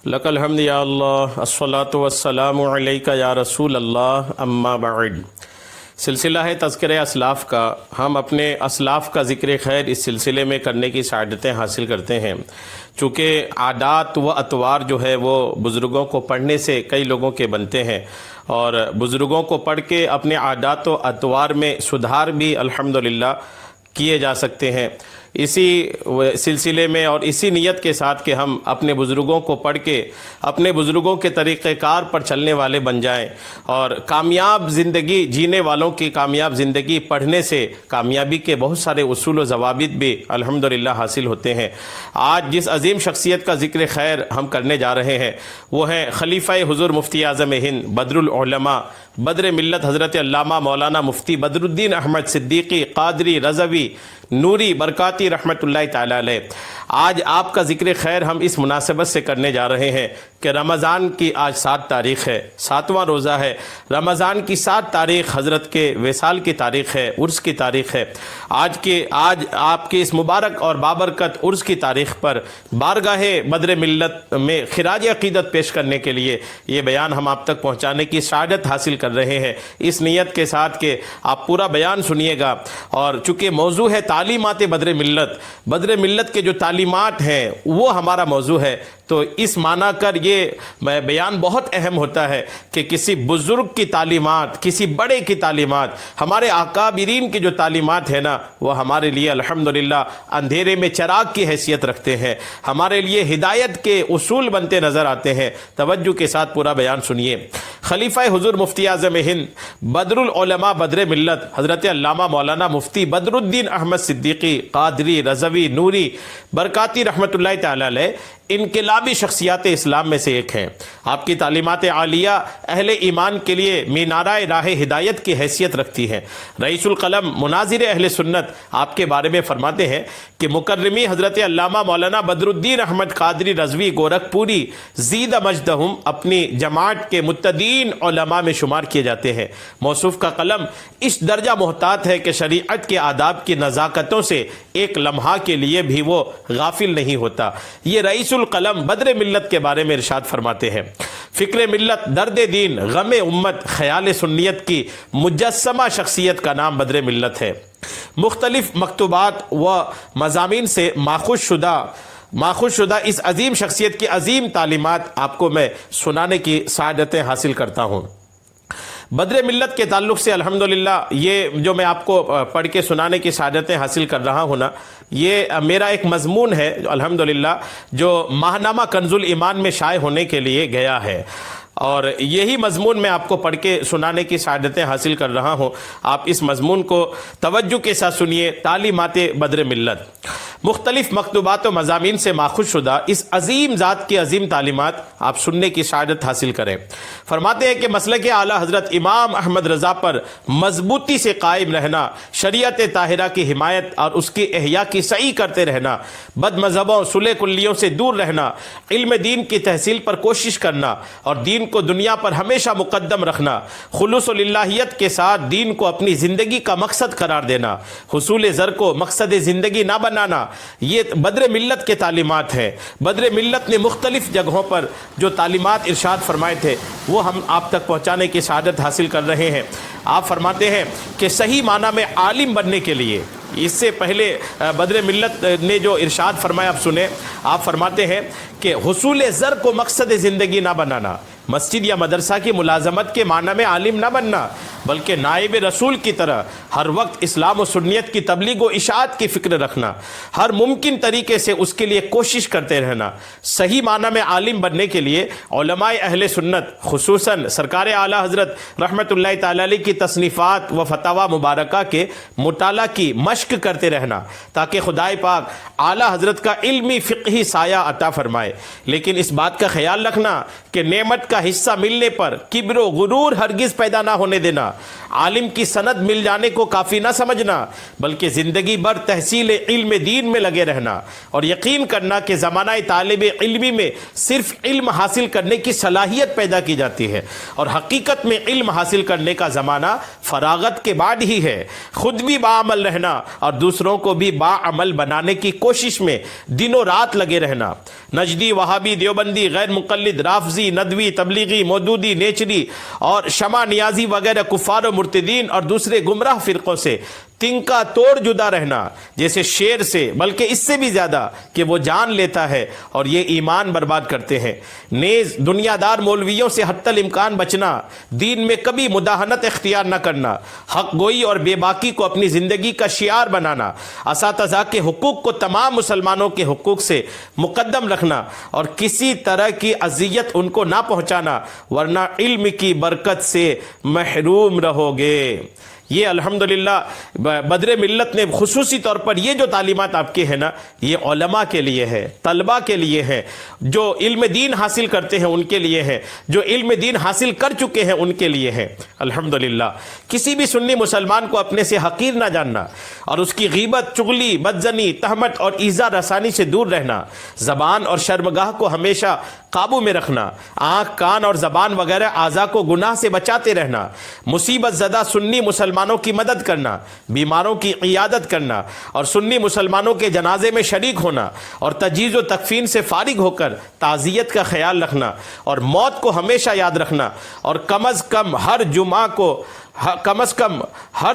لک الحمد یا اللہ الصلاۃ والسلام علیک یا رسول اللہ اما بعد۔ سلسلہ ہے تذکرہ اسلاف کا۔ ہم اپنے اسلاف کا ذکر خیر اس سلسلے میں کرنے کی سعادتیں حاصل کرتے ہیں، چونکہ عادات و اطوار جو ہے وہ بزرگوں کو پڑھنے سے کئی لوگوں کے بنتے ہیں، اور بزرگوں کو پڑھ کے اپنے عادات و اطوار میں سدھار بھی الحمدللہ کیے جا سکتے ہیں۔ اسی سلسلے میں اور اسی نیت کے ساتھ کہ ہم اپنے بزرگوں کو پڑھ کے اپنے بزرگوں کے طریقہ کار پر چلنے والے بن جائیں، اور کامیاب زندگی جینے والوں کی کامیاب زندگی پڑھنے سے کامیابی کے بہت سارے اصول و ضوابط بھی الحمدللہ حاصل ہوتے ہیں۔ آج جس عظیم شخصیت کا ذکر خیر ہم کرنے جا رہے ہیں وہ ہیں خلیفہ حضور مفتی اعظم ہند بدر العلماء بدر ملت حضرت علامہ مولانا مفتی بدر الدین احمد صدیقی قادری رضوی نوری برکاتی رحمۃ اللہ تعالی علیہ۔ آج آپ کا ذکر خیر ہم اس مناسبت سے کرنے جا رہے ہیں کہ رمضان کی آج 7 تاریخ ہے، 7واں روزہ ہے۔ رمضان کی 7 تاریخ حضرت کے وصال کی تاریخ ہے، عرس کی تاریخ ہے۔ آج آپ کے اس مبارک اور بابرکت عرس کی تاریخ پر بارگاہ بدر ملت میں خراج عقیدت پیش کرنے کے لیے یہ بیان ہم آپ تک پہنچانے کی سعادت حاصل کر رہے ہیں، اس نیت کے ساتھ کہ آپ پورا بیان سنیے گا۔ اور چونکہ موضوع ہے تعلیمات بدر ملت کے جو تعلیمات ہیں وہ ہمارا موضوع ہے، تو اس معنی کر یہ بیان بہت اہم ہوتا ہے کہ کسی بزرگ کی تعلیمات، کسی بڑے کی تعلیمات، ہمارے اکابرین کی جو تعلیمات ہیں نا، وہ ہمارے لیے الحمدللہ اندھیرے میں چراغ کی حیثیت رکھتے ہیں، ہمارے لیے ہدایت کے اصول بنتے نظر آتے ہیں۔ توجہ کے ساتھ پورا بیان سنیے۔ خلیفہ حضور مفتی اعظم ہند بدر العلماء بدر ملت حضرت علامہ مولانا مفتی بدر الدین احمد صدیقی قادری رضوی نوری برکاتی رحمۃ اللہ تعالی علیہ انقلابی شخصیات اسلام میں سے ایک ہیں۔ آپ کی تعلیمات عالیہ اہل ایمان کے لیے مینارہ راہ ہدایت کی حیثیت رکھتی ہیں۔ رئیس القلم مناظر اہل سنت آپ کے بارے میں فرماتے ہیں کہ مکرمی حضرت علامہ مولانا بدر الدین احمد قادری رضوی گورکھپوری زید مجدہم اپنی جماعت کے متدین علماء میں شمار کیے جاتے ہیں۔ موصوف کا قلم اس درجہ محتاط ہے کہ شریعت کے آداب کی نزاکتوں سے ایک لمحہ کے لیے بھی وہ غافل نہیں ہوتا۔ یہ رئیس القلم بدر ملت کے بارے میں ارشاد فرماتے ہیں، فکر ملت، درد دین، غم امت، خیال سنیت کی مجسمہ شخصیت کا نام بدر ملت ہے۔ مختلف مکتوبات و مضامین سے ماخوذ شدہ اس عظیم شخصیت کی عظیم تعلیمات آپ کو میں سنانے کی سعادتیں حاصل کرتا ہوں۔ بدر ملت کے تعلق سے الحمدللہ یہ جو میں آپ کو پڑھ کے سنانے کی سعادتیں حاصل کر رہا ہوں نا، یہ میرا ایک مضمون ہے الحمدللہ جو ماہنامہ کنز الایمان میں شائع ہونے کے لیے گیا ہے، اور یہی مضمون میں آپ کو پڑھ کے سنانے کی سعادتیں حاصل کر رہا ہوں۔ آپ اس مضمون کو توجہ کے ساتھ سنیے۔ تعلیمات بدر ملت، مختلف مکتوبات و مضامین سے ماخوذ شدہ اس عظیم ذات کی عظیم تعلیمات آپ سننے کی سعادت حاصل کریں۔ فرماتے ہیں کہ مسلک اعلیٰ حضرت امام احمد رضا پر مضبوطی سے قائم رہنا، شریعت طاہرہ کی حمایت اور اس کی احیاء کی سعی کرتے رہنا، بد مذہبوں صلح کلیوں سے دور رہنا، علم دین کی تحصیل پر کوشش کرنا اور دین کو دنیا پر ہمیشہ مقدم رکھنا، خلوص و للہیت کے ساتھ دین کو اپنی زندگی کا مقصد قرار دینا، حصول زر کو مقصد زندگی نہ بنانا، یہ بدر ملت کے تعلیمات ہیں۔ بدر ملت نے مختلف جگہوں پر جو تعلیمات ارشاد فرمائے تھے وہ ہم آپ تک پہنچانے کی سعادت حاصل کر رہے ہیں۔ آپ فرماتے ہیں کہ صحیح معنی میں عالم بننے کے لیے، اس سے پہلے بدر ملت نے جو ارشاد فرمایا آپ سنیں۔ آپ فرماتے ہیں کہ حصول زر کو مقصد زندگی نہ بنانا، مسجد یا مدرسہ کی ملازمت کے معنی میں عالم نہ بننا، بلکہ نائب رسول کی طرح ہر وقت اسلام و سنیت کی تبلیغ و اشاعت کی فکر رکھنا، ہر ممکن طریقے سے اس کے لیے کوشش کرتے رہنا۔ صحیح معنی میں عالم بننے کے لیے علماء اہل سنت خصوصاً سرکار اعلیٰ حضرت رحمۃ اللہ تعالی علیہ کی تصنیفات و فتاوی مبارکہ کے مطالعہ کی مشق کرتے رہنا، تاکہ خدائے پاک اعلیٰ حضرت کا علمی فقہی سایہ عطا فرمائے۔ لیکن اس بات کا خیال رکھنا کہ نعمت کا حصہ ملنے پر کبر و غرور ہرگز پیدا نہ ہونے دینا، عالم کی سند مل جانے کو کافی نہ سمجھنا، بلکہ زندگی بھر تحصیل علم دین میں لگے رہنا اور یقین کرنا کہ زمانہ طالب علمی میں صرف علم حاصل کرنے کی صلاحیت پیدا کی جاتی ہے، اور حقیقت میں علم حاصل کرنے کا زمانہ فراغت کے بعد ہی ہے۔ خود بھی باعمل رہنا اور دوسروں کو بھی باعمل بنانے کی کوشش میں دنوں رات لگے رہنا۔ نجدی، وہابی، دیوبندی، غیر مقلد، رافضی، ندوی، تبلیغی، مودودی، نیچری اور شمع نیازی وغیرہ کفار و مرتدین اور دوسرے گمراہ فرقوں سے تنکا توڑ جدا رہنا، جیسے شیر سے، بلکہ اس سے بھی زیادہ کہ وہ جان لیتا ہے اور یہ ایمان برباد کرتے ہیں۔ نیز دنیا دار مولویوں سے حتی الامکان بچنا، دین میں کبھی مداہنت اختیار نہ کرنا، حق گوئی اور بے باکی کو اپنی زندگی کا شعار بنانا، اساتذہ کے حقوق کو تمام مسلمانوں کے حقوق سے مقدم رکھنا اور کسی طرح کی اذیت ان کو نہ پہنچانا، ورنہ علم کی برکت سے محروم رہو گے۔ یہ الحمدللہ بدر ملت نے خصوصی طور پر یہ جو تعلیمات آپ کے ہیں نا، یہ علماء کے لیے ہے، طلباء کے لیے ہے، جو علم دین حاصل کرتے ہیں ان کے لیے ہے، جو علم دین حاصل کر چکے ہیں ان کے لیے ہے۔ الحمدللہ کسی بھی سنی مسلمان کو اپنے سے حقیر نہ جاننا اور اس کی غیبت، چغلی، بدزنی، تہمت اور ایذا رسانی سے دور رہنا، زبان اور شرمگاہ کو ہمیشہ قابو میں رکھنا، آنکھ، کان اور زبان وغیرہ اعضاء کو گناہ سے بچاتے رہنا، مصیبت زدہ سنی مسلمانوں کی مدد کرنا، بیماروں کی عیادت کرنا اور سنی مسلمانوں کے جنازے میں شریک ہونا اور تجہیز و تکفین سے فارغ ہو کر تعزیت کا خیال رکھنا اور موت کو ہمیشہ یاد رکھنا، اور کم از کم ہر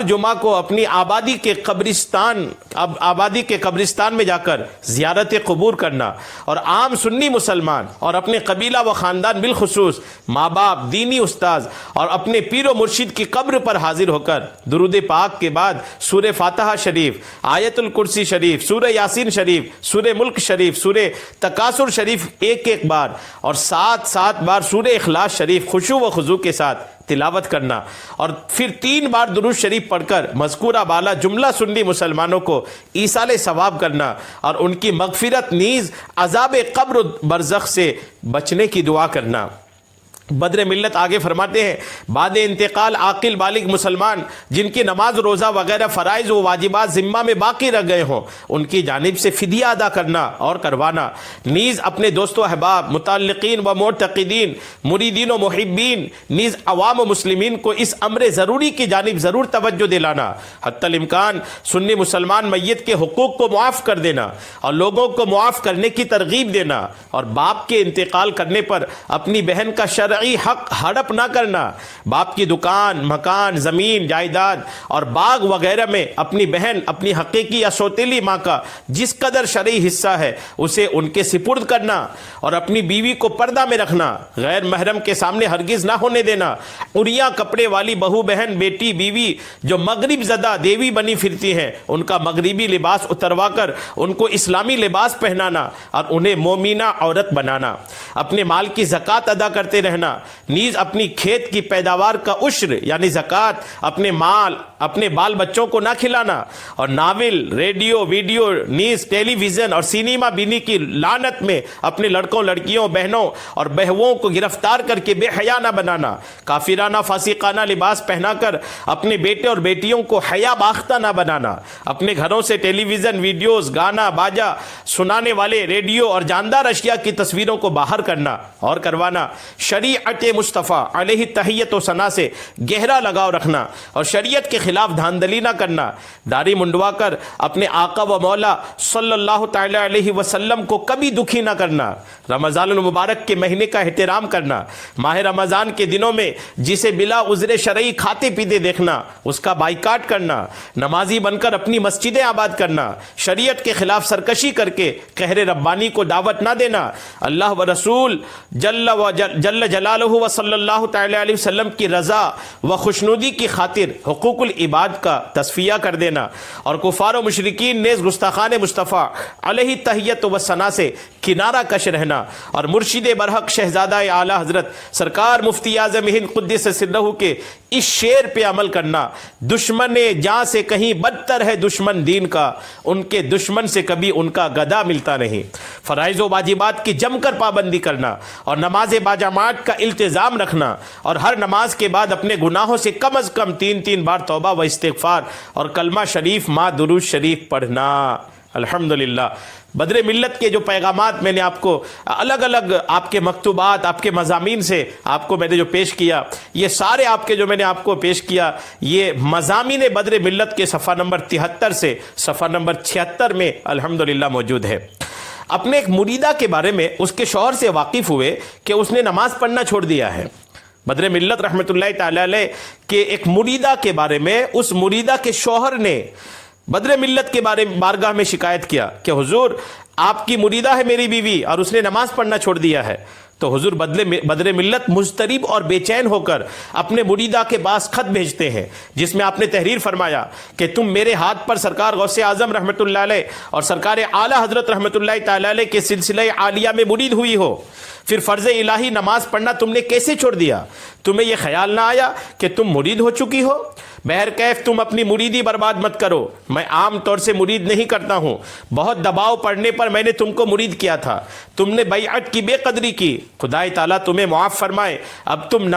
جمعہ کو اپنی آبادی کے قبرستان میں جا کر زیارت قبور کرنا، اور عام سنی مسلمان اور اپنے قبیلہ و خاندان بالخصوص ماں باپ، دینی استاذ اور اپنے پیر و مرشد کی قبر پر حاضر ہو کر درود پاک کے بعد سورہ فاتحہ شریف، آیت الکرسی شریف، سورہ یاسین شریف، سورہ ملک شریف، سورہ تکاثر شریف ایک بار اور 7 بار سورہ اخلاص شریف خشوع و خضوع کے ساتھ تلاوت کرنا، اور پھر 3 بار درود شریف پڑھ کر مذکورہ بالا جملہ سنی مسلمانوں کو ایصال ثواب کرنا اور ان کی مغفرت نیز عذاب قبر و برزخ سے بچنے کی دعا کرنا۔ بدر ملت آگے فرماتے ہیں، بعد انتقال عاقل بالغ مسلمان جن کی نماز، روزہ وغیرہ فرائض و واجبات ذمہ میں باقی رہ گئے ہوں، ان کی جانب سے فدیہ ادا کرنا اور کروانا، نیز اپنے دوست و احباب، متعلقین و معتقدین، مریدین و محبین، نیز عوام و مسلمین کو اس امر ضروری کی جانب ضرور توجہ دلانا، حتی الامکان سنی مسلمان میت کے حقوق کو معاف کر دینا اور لوگوں کو معاف کرنے کی ترغیب دینا، اور باپ کے انتقال کرنے پر اپنی بہن کا شرعی حق ہڑپ نہ کرنا، باپ کی دکان، مکان، زمین، جائیداد اور باغ وغیرہ میں اپنی بہن، اپنی حقیقی یا سوتیلی ماں کا جس قدر شرعی حصہ ہے اسے ان کے سپرد کرنا، اور اپنی بیوی کو پردہ میں رکھنا، غیر محرم کے سامنے ہرگز نہ ہونے دینا، عریاں کپڑے والی بہو، بہن، بیٹی، بیوی جو مغرب زدہ دیوی بنی پھرتی ہیں ان کا مغربی لباس اتروا کر ان کو اسلامی لباس پہنانا اور انہیں مومنہ عورت بنانا، اپنے مال کی زکوٰۃ ادا کرتے رہنا، نیز اپنی کھیت کی پیداوار کا عشر یعنی زکوٰۃ اپنے بال بچوں کو نہ کھلانا، اور ناول، ریڈیو، ویڈیو، نیز ٹیلی ویژن اور سینما بینی کی لعنت میں اپنے لڑکوں، لڑکیوں، بہنوں اور بہوؤں کو گرفتار کر کے بے حیا نہ بنانا، کافرانہ فاسقانہ لباس پہنا کر اپنے بیٹے اور بیٹیوں کو حیا باختہ نہ بنانا، اپنے گھروں سے ٹیلی ویژن، ویڈیوز، گانا باجا سنانے والے ریڈیو اور جاندار اشیاء کی تصویروں کو باہر کرنا اور کروانا، شریعت مصطفیٰ علیہ تحیت و ثنا سے گہرا لگاؤ رکھنا اور شریعت کے خلاف دھاندلی نہ کرنا، داڑھی منڈوا کر اپنے آقا و مولا صلی اللہ تعالی علیہ وسلم کو کبھی دکھی نہ کرنا، رمضان المبارک کے مہینے کا احترام کرنا، ماہ رمضان کے دنوں میں جسے بلا عذر شرعی کھاتے پیتے دیکھنا اس کا بائیکاٹ کرنا، نمازی بن کر اپنی مسجدیں آباد کرنا، شریعت کے خلاف سرکشی کر کے قہر ربانی کو دعوت نہ دینا، اللہ و رسول جل جلالہ و صلی اللہ تعالی علیہ وسلم کی رضا و خوشنودی کی خاطر حقوق العباد کا تصفیہ کر دینا، اور کفار و مشرکین نیز گستاخان مصطفیٰ علیہ تحیت و ثنا سے کنارہ کش رہنا، اور مرشد برحق شہزادہ اعلی حضرت سرکار مفتی اعظم ہند قدس سرہ کے اس شعر پہ عمل کرنا، دشمن جاں سے کہیں بدتر ہے دشمن دین کا، ان کے دشمن سے کبھی ان کا گدا ملتا نہیں، فرائض و واجبات کی جم کر پابندی پابندی کرنا اور نماز باجماعت کا التزام رکھنا اور ہر نماز کے بعد اپنے گناہوں سے کم از کم 3 بار توبہ و استغفار اور کلمہ شریف مع درود شریف پڑھنا۔ الحمدللہ بدر ملت کے جو پیغامات میں نے آپ کو الگ الگ آپ کے مکتوبات، آپ کے مضامین سے آپ کو میں نے جو پیش کیا، یہ سارے آپ کے جو میں نے آپ کو پیش کیا، یہ مضامین بدر ملت کے صفحہ نمبر 73 سے صفحہ نمبر 76 میں الحمدللہ موجود ہے۔ اپنے ایک مریدہ کے بارے میں اس کے شوہر سے واقف ہوئے کہ اس نے نماز پڑھنا چھوڑ دیا ہے۔ بدر ملت رحمۃ اللہ تعالی علیہ کے ایک مریدہ کے بارے میں اس مریدہ کے شوہر نے بدر ملت کے بارے میں بارگاہ میں شکایت کیا کہ حضور آپ کی مریدہ ہے میری بیوی اور اس نے نماز پڑھنا چھوڑ دیا ہے۔ تو حضور بدر ملت مضطرب اور بے چین ہو کر اپنے مریدہ کے پاس خط بھیجتے ہیں، جس میں آپ نے تحریر فرمایا کہ تم میرے ہاتھ پر سرکار غوث اعظم رحمۃ اللہ علیہ اور سرکار اعلیٰ حضرت رحمۃ اللہ تعالی علیہ کے سلسلہ عالیہ میں مرید ہوئی ہو، پھر فرض الہی نماز پڑھنا تم نے کیسے چھوڑ دیا؟ تمہیں یہ خیال نہ آیا کہ تم مرید ہو چکی ہو؟ بہرکیف تم اپنی مریدی برباد مت کرو، میں عام طور سے مرید نہیں کرتا ہوں، بہت دباؤ پڑنے پر میں نے تم کو مرید کیا تھا، تم نے بیعت کی بے قدری کی، خدائے تعالیٰ تمہیں معاف فرمائے، اب تم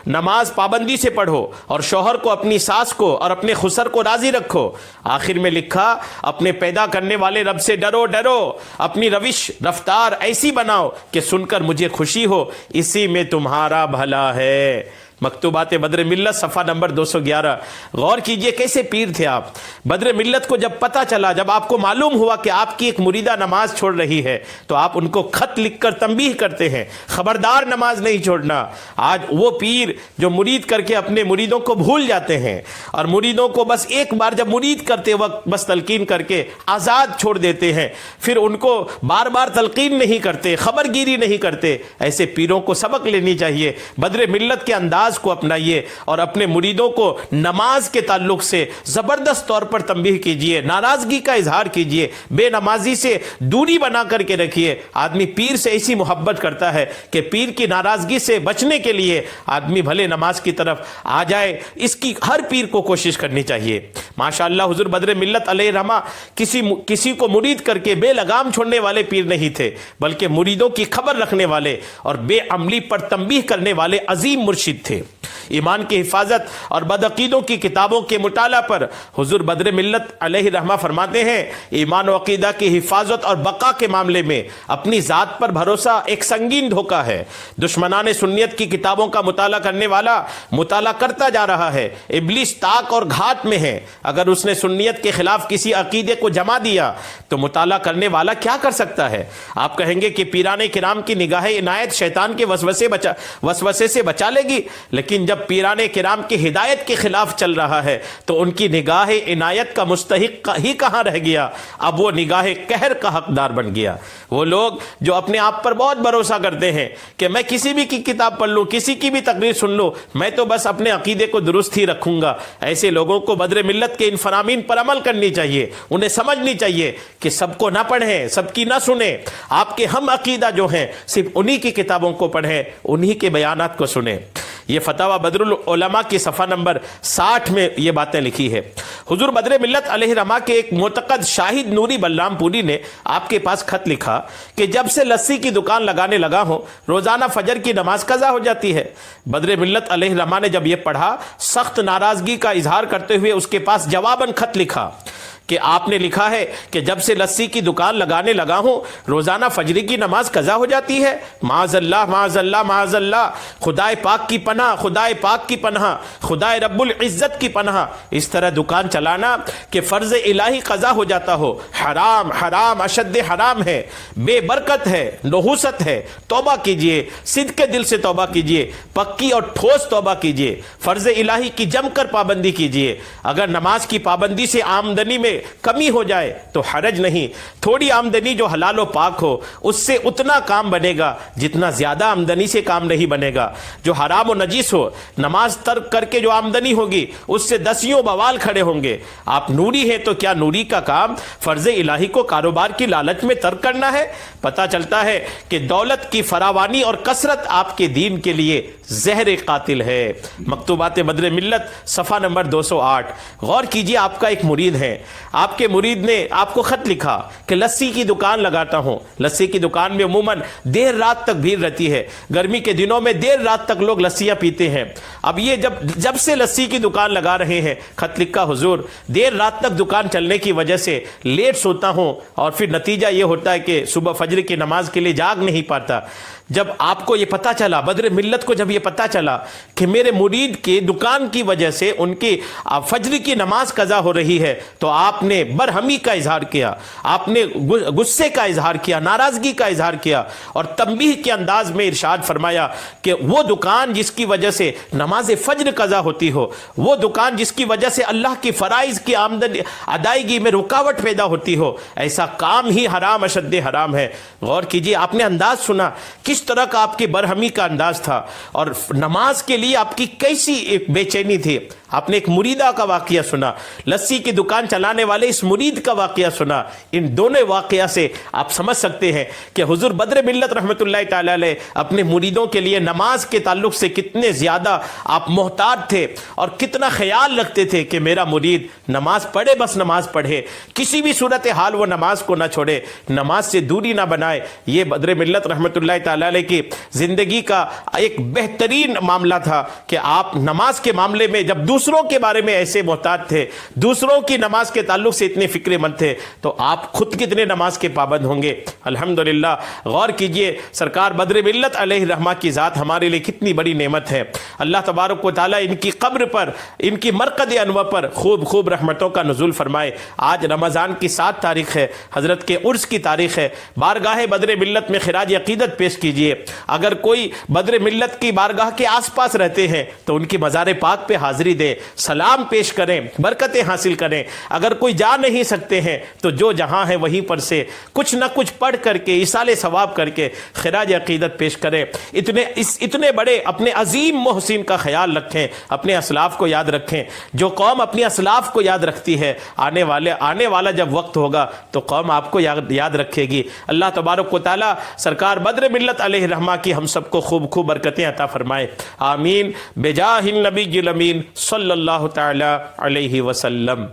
نماز پابندی سے پڑھو اور شوہر کو، اپنی ساس کو اور اپنے خسر کو راضی رکھو۔ آخر میں لکھا اپنے پیدا کرنے والے رب سے ڈرو، اپنی روش رفتار ایسی بناؤ کہ سن کر مجھے خوشی ہو، اسی میں تمہارا بھلا ہے۔ مکتوبات بدر ملت صفحہ نمبر 211۔ غور کیجئے کیسے پیر تھے آپ۔ بدر ملت کو جب پتہ چلا، جب آپ کو معلوم ہوا کہ آپ کی ایک مریدہ نماز چھوڑ رہی ہے، تو آپ ان کو خط لکھ کر تنبیہ کرتے ہیں، خبردار نماز نہیں چھوڑنا۔ آج وہ پیر جو مرید کر کے اپنے مریدوں کو بھول جاتے ہیں اور مریدوں کو بس ایک بار جب مرید کرتے وقت بس تلقین کر کے آزاد چھوڑ دیتے ہیں، پھر ان کو بار بار تلقین نہیں کرتے، خبر گیری نہیں کرتے، ایسے پیروں کو سبق لینی چاہیے۔ بدر ملت کے انداز کو اپنائیے اور اپنے مریدوں کو نماز کے تعلق سے زبردست طور پر تنبیہ کیجئے، ناراضگی کا اظہار کیجئے، بے نمازی سے دوری بنا کر کے رکھیے۔ آدمی پیر سے ایسی محبت کرتا ہے کہ پیر کی ناراضگی سے بچنے کے لیے آدمی بھلے نماز کی طرف آ جائے، اس کی ہر پیر کو کوشش کرنی چاہیے۔ ماشاءاللہ حضور بدر ملت علیہ رحمہ کسی کو مرید کر کے بے لگام چھوڑنے والے پیر نہیں تھے، بلکہ مریدوں کی خبر رکھنے والے اور بے عملی پر تنبیہ کرنے والے عظیم مرشد تھے۔ ایمان کی حفاظت اور بدعقیدوں کی کتابوں کے مطالعہ پر حضور بدر ملت علیہ رحمہ فرماتے ہیں، ایمان و عقیدہ کی حفاظت اور بقا کے معاملے میں اپنی ذات پر بھروسہ ایک سنگین دھوکہ ہے۔ دشمنان سنیت کی کتابوں کا مطالعہ کرنے والا مطالعہ کرتا جا رہا ہے، ابلیس طاق اور گھات میں ہے۔ اگر اس نے سنیت کے خلاف کسی عقیدے کو جما دیا تو مطالعہ کرنے والا کیا کر سکتا ہے؟ آپ کہیں گے کہ پیران کرام کی نگاہ عنایت شیطان کے وسوسے سے بچا لے گی، لیکن جب پیران کرام کی ہدایت کے خلاف چل رہا ہے تو ان کی نگاہ عنایت کا مستحق ہی کہاں رہ گیا، اب وہ نگاہ قہر کا حقدار بن گیا۔ وہ لوگ جو اپنے آپ پر بہت بھروسہ کرتے ہیں کہ میں کسی بھی کی کتاب پڑھ لوں، کسی کی بھی تقریر سن لوں، میں تو بس اپنے عقیدے کو درست ہی رکھوں گا، ایسے لوگوں کو بدر ملت کے ان فرامین پر عمل کرنی چاہیے۔ انہیں سمجھنی چاہیے کہ سب کو نہ پڑھیں، سب کی نہ سنیں، آپ کے ہم عقیدہ جو ہیں صرف انہی کی کتابوں کو پڑھیں، انہی کے بیانات کو سنیں۔ یہ فتاوی بدر العلماء کی صفحہ نمبر 60 میں یہ باتیں لکھی ہے۔ حضور بدر ملت علیہ رحمہ کے ایک معتقد شاہد نوری بلرام پوری نے آپ کے پاس خط لکھا کہ جب سے لسی کی دکان لگانے لگا ہوں روزانہ فجر کی نماز قضا ہو جاتی ہے۔ بدر ملت علیہ رحمہ نے جب یہ پڑھا، سخت ناراضگی کا اظہار کرتے ہوئے اس کے پاس جواباً خط لکھا کہ آپ نے لکھا ہے کہ جب سے لسی کی دکان لگانے لگا ہوں روزانہ فجر کی نماز قضا ہو جاتی ہے۔ معاذ اللہ معاذ اللہ معاذ اللہ، خدائے پاک کی پناہ، خدائے پاک کی پناہ، خدائے رب العزت کی پناہ۔ اس طرح دکان چلانا کہ فرض الہی قضا ہو جاتا ہو، حرام حرام اشد حرام ہے، بے برکت ہے، نحوست ہے۔ توبہ کیجئے، صدق کے دل سے توبہ کیجئے، پکی اور ٹھوس توبہ کیجئے، فرض الہی کی جم کر پابندی کیجئے۔ اگر نماز کی پابندی سے آمدنی میں کمی ہو جائے تو حرج نہیں، تھوڑی آمدنی جو حلال و پاک ہو اس سے اتنا کام بنے گا جتنا زیادہ آمدنی سے کام نہیں بنے گا۔ جو حرام و نجیس ہو، نماز ترک کر کے جو آمدنی ہوگی اس سے دسیوں بوال کھڑے ہوں گے۔ آپ نوری ہیں تو کیا نوری کا کام فرض الہی کو کاروبار کی لالچ میں ترک کرنا ہے؟ پتہ چلتا ہے کہ دولت کی فراوانی اور کثرت آپ کے دین کے لیے زہر قاتل ہے۔ مکتوبات بدر ملت صفحہ نمبر 208۔ غور کیجئے، آپ کا ایک مرید ہے، آپ کے مرید نے آپ کو خط لکھا کہ لسی کی دکان لگاتا ہوں. لسی کی دکان میں عموماً دیر رات تک بھیڑ رہتی ہے. گرمی کے دنوں میں دیر رات تک لوگ لسیاں پیتے ہیں. اب یہ جب سے لسی کی دکان لگا رہے ہیں، خط لکھا حضور دیر رات تک دکان چلنے کی وجہ سے لیٹ سوتا ہوں اور پھر نتیجہ یہ ہوتا ہے کہ صبح فجر کی نماز کے لیے جاگ نہیں پاتا. جب آپ کو یہ پتہ چلا، بدر ملت کو جب یہ پتہ چلا کہ میرے مرید کی دکان کی وجہ سے ان کی فجر کی نماز قضا ہو رہی ہے، تو آپ نے برہمی کا اظہار کیا، آپ نے غصے کا اظہار کیا، ناراضگی کا اظہار کیا، اور تنبیہ کے انداز میں ارشاد فرمایا کہ وہ دکان جس کی وجہ سے نماز فجر قضا ہوتی ہو، وہ دکان جس کی وجہ سے اللہ کی فرائض کی آمدنی ادائیگی میں رکاوٹ پیدا ہوتی ہو، ایسا کام ہی حرام اشد حرام ہے. غور کیجئے، آپ نے انداز سنا کس طرح کا آپ کی برہمی کا انداز تھا، اور نماز کے لیے آپ کی کیسی ایک بے چینی تھی. آپ نے ایک مریدہ کا واقعہ سنا، لسی کی دکان چلانے والے اس مرید کا واقعہ سنا. ان دونوں واقعہ سے آپ سمجھ سکتے ہیں کہ حضور بدر ملت رحمۃ اللہ تعالی علیہ اپنے مریدوں کے لیے نماز کے تعلق سے کتنے زیادہ آپ محتاط تھے اور کتنا خیال رکھتے تھے کہ میرا مرید نماز پڑھے، بس نماز پڑھے، کسی بھی صورت حال وہ نماز کو نہ چھوڑے، نماز سے دوری نہ بنائے. یہ بدر ملت رحمۃ اللہ تعالی علیہ کی زندگی کا ایک بہترین معاملہ تھا کہ آپ نماز کے معاملے میں جب دوسروں کے بارے میں ایسے محتاط تھے، دوسروں کی نماز کے تعلق سے اتنے فکر مند تھے، تو آپ خود کتنے نماز کے پابند ہوں گے. الحمدللہ. غور کیجئے سرکار بدر ملت علیہ الرحمہ کی ذات ہمارے لیے کتنی بڑی نعمت ہے. اللہ تبارک و تعالیٰ ان کی قبر پر، ان کی مرقد انور پر خوب خوب رحمتوں کا نزول فرمائے. آج رمضان کی 7 تاریخ ہے، حضرت کے عرس کی تاریخ ہے. بارگاہ بدر ملت میں خراج عقیدت پیش کیجئے. اگر کوئی بدر ملت کی بارگاہ کے آس پاس رہتے ہیں تو ان کی مزار پاک پہ حاضری دیں، سلام پیش کریں، برکتیں حاصل کریں. اگر کوئی جا نہیں سکتے ہیں تو جو جہاں ہے وہیں پر سے کچھ نہ کچھ پڑھ کر کے، ایصال ثواب کر کے خراج عقیدت پیش کریں. اتنے بڑے اپنے عظیم محسن کا خیال رکھیں، اپنے اسلاف کو یاد رکھیں. جو قوم اپنی اسلاف کو یاد رکھتی ہے، آنے والا جب وقت ہوگا تو قوم آپ کو یاد رکھے گی. اللہ تبارک و تعالیٰ سرکار بدر ملت علیہ الرحمہ کی ہم سب کو خوب خوب برکتیں عطا فرمائے. آمین بجاہ النبی الامین صلی اللہ تعالی علیہ وسلم.